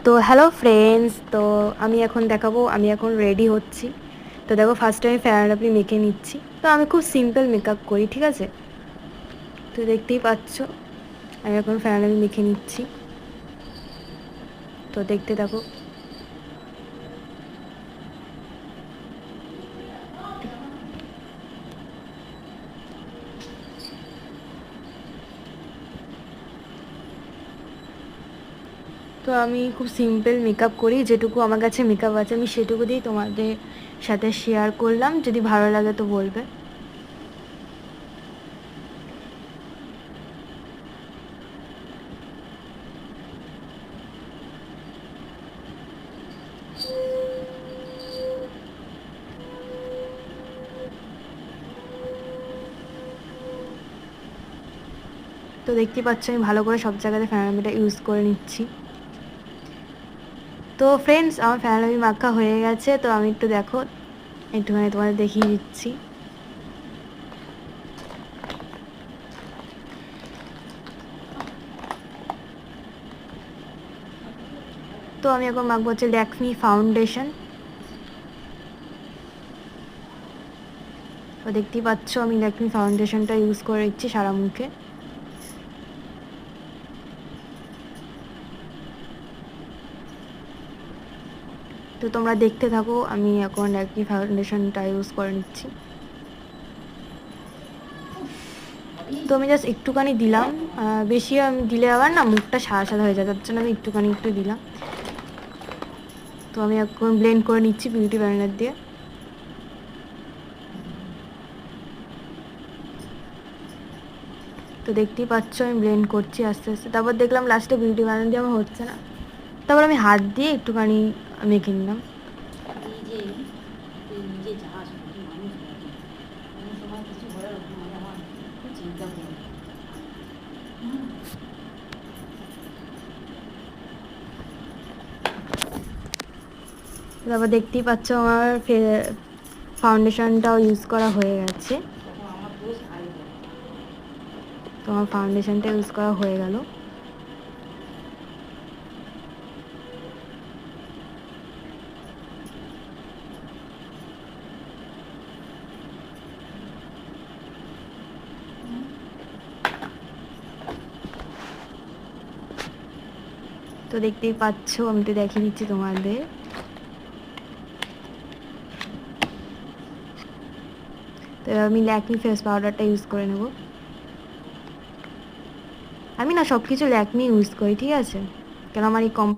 তো hello friends, তো আমি এখন দেখাবো, আমি এখন রেডি হচ্ছি। তো দেখো, ফার্স্টে আমি ফেয়ার অ্যান্ড লাভলি মেখে নিচ্ছি। তো আমি খুব সিম্পল মেকআপ করি, ঠিক আছে? তো দেখতেই পাচ্ছ আমি এখন ফেয়ার অ্যান্ড লাভলি মেখে নিচ্ছি। তো দেখতে থাকো। তো আমি খুব সিম্পল মেকআপ করি, যেটুকু আমার কাছে মেকআপ আছে আমি সেটুকু দিয়েই তোমাদের সাথে শেয়ার করলাম। যদি ভালো লাগে তো বলবে। তো দেখতেই পাচ্ছ আমি ভালো করে সব জায়গাতে ফেয়ার অ্যান্ড লাভলিটা ইউজ করে নিচ্ছি। তো ফ্রেন্ডস, আমার ফেয়ার অ্যান্ড লাভলি মাখা হয়ে গেছে। তো আমি একটু দেখো, একটুখানি তোমাদের দেখিয়ে দিচ্ছি। তো আমি এখন মাখবো হচ্ছে ল্যাকমি ফাউন্ডেশন। তো দেখতেই পাচ্ছ আমি ল্যাকমি ফাউন্ডেশনটা ইউজ করে দিচ্ছি সারা মুখে। তো তোমরা দেখতে থাকো, আমি এখন ল্যাকমি ফাউন্ডেশনটা ইউজ করে নিচ্ছি। তো আমি জাস্ট একটুখানি দিলাম, বেশি আমি দিলে আবার না মুখটা সাদা সাদা হয়ে যায়, তার জন্য আমি একটুখানি একটু দিলাম। তো আমি এখন ব্লেন্ড করে নিচ্ছি বিউটি ব্লেন্ডার দিয়ে। তো দেখতেই পাচ্ছ আমি ব্লেন্ড করছি আস্তে আস্তে। তারপর দেখলাম লাস্টে বিউটি ব্লেন্ডার দিয়ে আমার হচ্ছে না, তারপর আমি হাত দিয়ে একটুখানি মেখে নিলাম। তারপর দেখতেই পাচ্ছ আমার ফাউন্ডেশনটাও ইউজ করা হয়ে গেছে। তো আমার ফাউন্ডেশনটা ইউজ করা হয়ে গেল। তো দেখতেই পাচ্ছ, আমি তো দেখিয়ে দিচ্ছি তোমাদের। তো আমি ল্যাকমি ফেস পাউডারটা ইউজ করে নেব। আমি না সব কিছু ল্যাকমি ইউজ করি, ঠিক আছে? কেন আমার এই